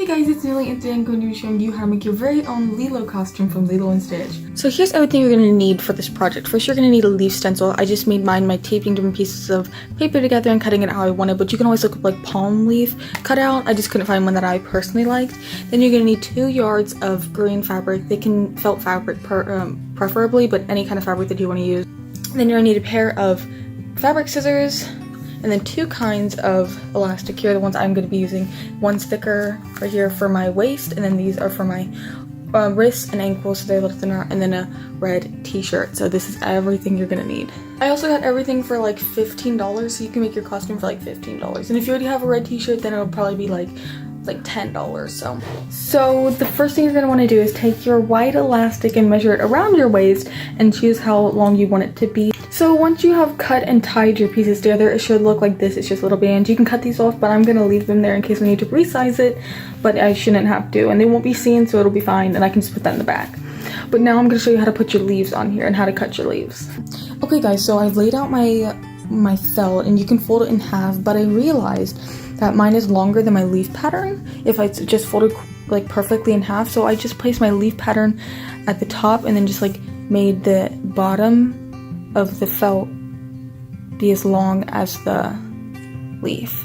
Hey guys, it's Lily and today I'm going to be showing you how to make your very own Lilo costume from Lilo and Stitch. So here's everything you're going to need for this project. First, you're going to need a leaf stencil. I just made mine by taping different pieces of paper together and cutting it how I wanted, but you can always look up like palm leaf cutout. I just couldn't find one that I personally liked. Then you're going to need 2 yards of green fabric. They can felt fabric preferably, but any kind of fabric that you want to use. Then you're going to need a pair of fabric scissors, and then 2 kinds of elastic. Here are the ones I'm going to be using. One thicker right here for my waist, and then these are for my wrists and ankles, so they're a little thinner, and then a red t-shirt. So this is everything you're going to need. I also got everything for like $15, so you can make your costume for like $15. And if you already have a red t-shirt, then it'll probably be like $10. So the first thing you're going to want to do is take your white elastic and measure it around your waist and choose how long you want it to be. So once you have cut and tied your pieces together, it should look like this. It's just little bands. You can cut these off, but I'm going to leave them there in case we need to resize it, but I shouldn't have to, and they won't be seen, so it'll be fine, and I can just put that in the back. But now I'm going to show you how to put your leaves on here and how to cut your leaves. Okay guys, so I've laid out my felt, and you can fold it in half, but I realized that mine is longer than my leaf pattern if I just folded like perfectly in half. So I just placed my leaf pattern at the top and then just like made the bottom of the felt be as long as the leaf.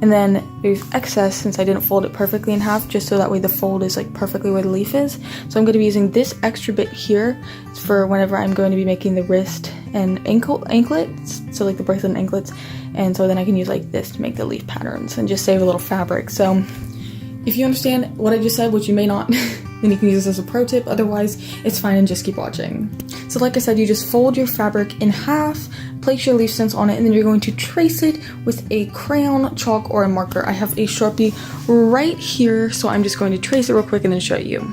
And then there's excess since I didn't fold it perfectly in half, just so that way the fold is like perfectly where the leaf is. So I'm going to be using this extra bit here for whenever I'm going to be making the wrist and anklets, so like the bracelet and anklets, and so then I can use like this to make the leaf patterns and just save a little fabric. So if you understand what I just said, which you may not, then you can use this as a pro tip. Otherwise, it's fine and just keep watching. So like I said, you just fold your fabric in half, place your leaf stencil on it, and then you're going to trace it with a crayon, chalk, or a marker. I have a Sharpie right here, so I'm just going to trace it real quick and then show you.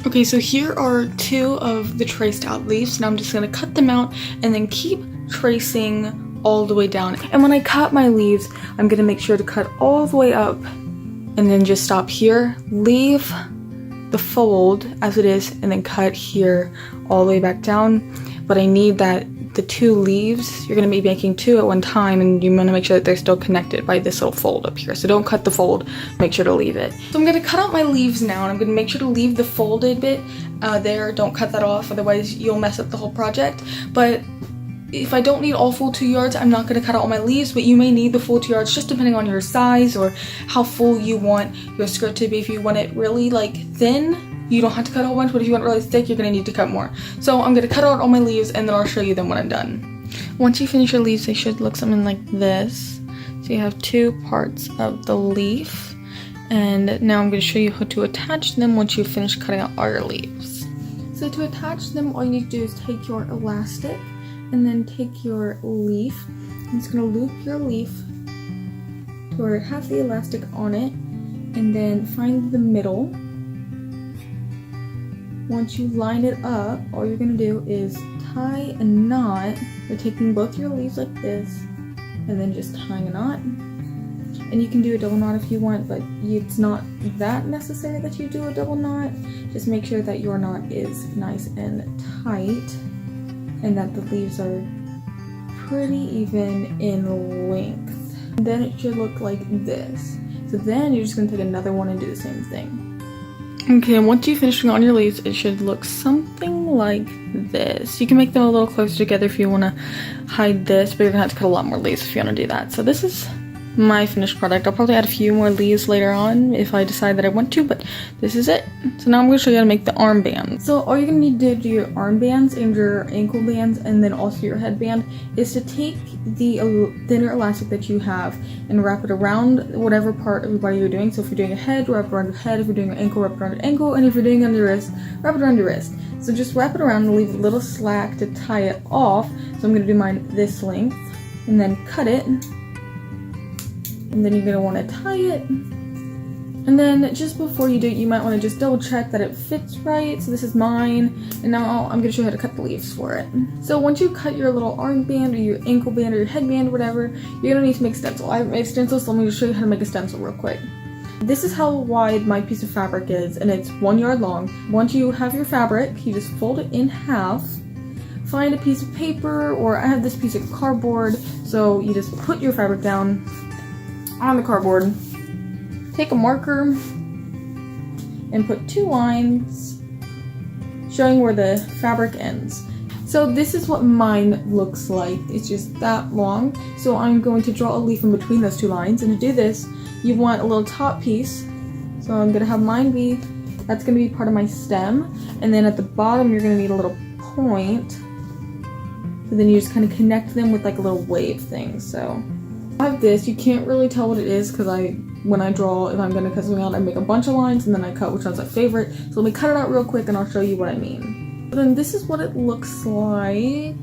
Okay, so here are 2 of the traced out leaves. Now I'm just going to cut them out and then keep tracing all the way down. And when I cut my leaves, I'm going to make sure to cut all the way up and then just stop here, leave the fold as it is, and then cut here all the way back down. But I need that the 2 leaves, you're going to be making 2 at one time, and you want to make sure that they're still connected by this little fold up here. So don't cut the fold, make sure to leave it. So I'm going to cut out my leaves now, and I'm going to make sure to leave the folded bit there. Don't cut that off, otherwise you'll mess up the whole project. But if I don't need all full 2 yards, I'm not going to cut out all my leaves, but you may need the full 2 yards just depending on your size or how full you want your skirt to be. If you want it really like thin, you don't have to cut a whole bunch, but if you want it really thick, you're going to need to cut more. So I'm going to cut out all my leaves and then I'll show you them when I'm done. Once you finish your leaves, they should look something like this. So you have 2 parts of the leaf, and now I'm going to show you how to attach them once you finish cutting out all your leaves. So to attach them, all you need to do is take your elastic and then take your leaf. I'm just going to loop your leaf to where it has the elastic on it, and then find the middle. Once you line it up, all you're going to do is tie a knot. You're taking both your leaves like this and then just tying a knot. And you can do a double knot if you want, but it's not that necessary that you do a double knot. Just make sure that your knot is nice and tight and that the leaves are pretty even in length. And then it should look like this. So then you're just going to take another one and do the same thing. Okay, and once you finish on your leaves, it should look something like this. You can make them a little closer together if you want to hide this, but you're going to have to cut a lot more leaves if you want to do that. So this is my finished product. I'll probably add a few more leaves later on if I decide that I want to, but this is it. So now I'm going to show you how to make the armbands. So all you're going to need to do your armbands and your ankle bands and then also your headband is to take the thinner elastic that you have and wrap it around whatever part of your body you're doing. So if you're doing a head, wrap it around your head. If you're doing an ankle, wrap it around your ankle. And if you're doing it on your wrist, wrap it around your wrist. So just wrap it around and leave a little slack to tie it off. So I'm going to do mine this length and then cut it. And then you're going to want to tie it. And then just before you do it, you might want to just double check that it fits right. So this is mine. And now I'm going to show you how to cut the leaves for it. So once you cut your little armband or your ankle band or your headband or whatever, you're going to need to make a stencil. I've made stencils, so let me just show you how to make a stencil real quick. This is how wide my piece of fabric is, and it's 1 yard long. Once you have your fabric, you just fold it in half. Find a piece of paper, or I have this piece of cardboard. So you just put your fabric down on the cardboard, take a marker and put 2 lines showing where the fabric ends. So this is what mine looks like. It's just that long. So I'm going to draw a leaf in between those 2 lines, and to do this, you want a little top piece. So I'm gonna have mine be, that's gonna be part of my stem, and then at the bottom you're gonna need a little point. So then you just kind of connect them with like a little wave thing. So I have this, you can't really tell what it is because when I draw, if I'm gonna cut something out, I make a bunch of lines and then I cut which one's my favorite. So let me cut it out real quick and I'll show you what I mean. So then this is what it looks like.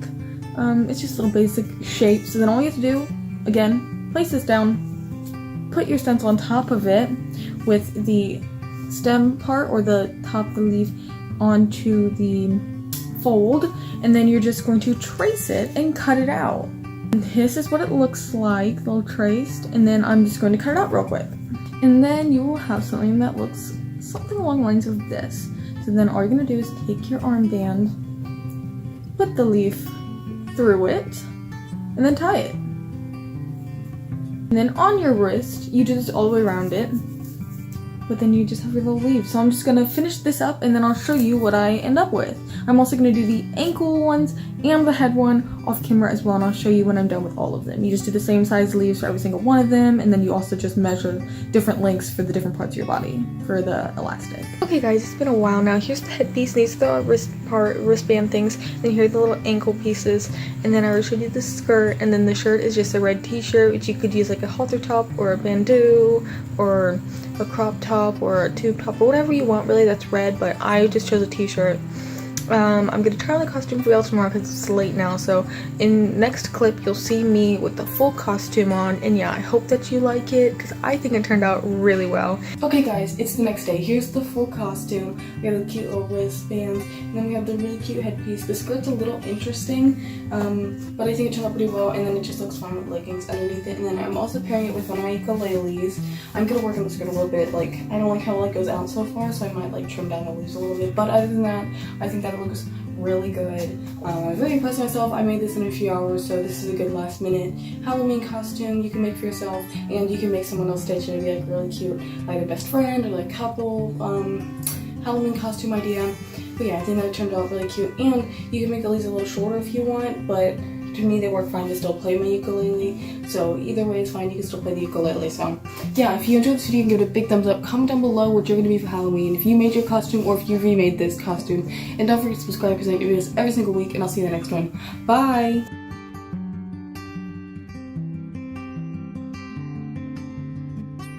It's just a little basic shape. So then all you have to do, again, place this down, put your stencil on top of it with the stem part or the top of the leaf onto the fold, and then you're just going to trace it and cut it out. And this is what it looks like, all traced, and then I'm just going to cut it out real quick. And then you will have something that looks something along the lines of this. So then all you're going to do is take your armband, put the leaf through it, and then tie it. And then on your wrist, you do this all the way around it, but then you just have your little leaf. So I'm just gonna finish this up and then I'll show you what I end up with. I'm also gonna do the ankle ones and the head one off camera as well, and I'll show you when I'm done with all of them. You just do the same size leaves for every single one of them, and then you also just measure different lengths for the different parts of your body for the elastic. Okay guys, it's been a while now. Here's the headpiece, these are the wristband things, and here are the little ankle pieces, and then I already showed you the skirt, and then the shirt is just a red t-shirt, which you could use like a halter top or a bandeau or a crop top or a tube top or whatever you want really that's red, but I just chose a t-shirt. I'm gonna try on the costume for y'all tomorrow because it's late now, so in next clip you'll see me with the full costume on, and yeah, I hope that you like it because I think it turned out really well. Okay guys, it's the next day. Here's the full costume. We have the cute little wristbands, and then we have the really cute headpiece. The skirt's a little interesting, but I think it turned out pretty well, and then it just looks fine with leggings underneath it. And then I'm also pairing it with one of my ukuleles. I'm gonna work on the skirt a little bit. Like, I don't like how it goes out so far, so I might like trim down the leaves a little bit, but other than that, I think that it looks really good. I was really impressed with myself. I made this in a few hours, so this is a good last minute Halloween costume you can make for yourself, and you can make someone else stitch it and be like really cute, like a best friend or like couple Halloween costume idea. But yeah, I think that it turned out really cute, and you can make the leaves a little shorter if you want, but to me they work fine to still play my ukulele, so either way is fine. You can still play the ukulele. So yeah, if you enjoyed this video, you can give it a big thumbs up. Comment down below what you're going to be for Halloween, if you made your costume or if you remade this costume, and don't forget to subscribe because I do videos every single week, and I'll see you in the next one. Bye!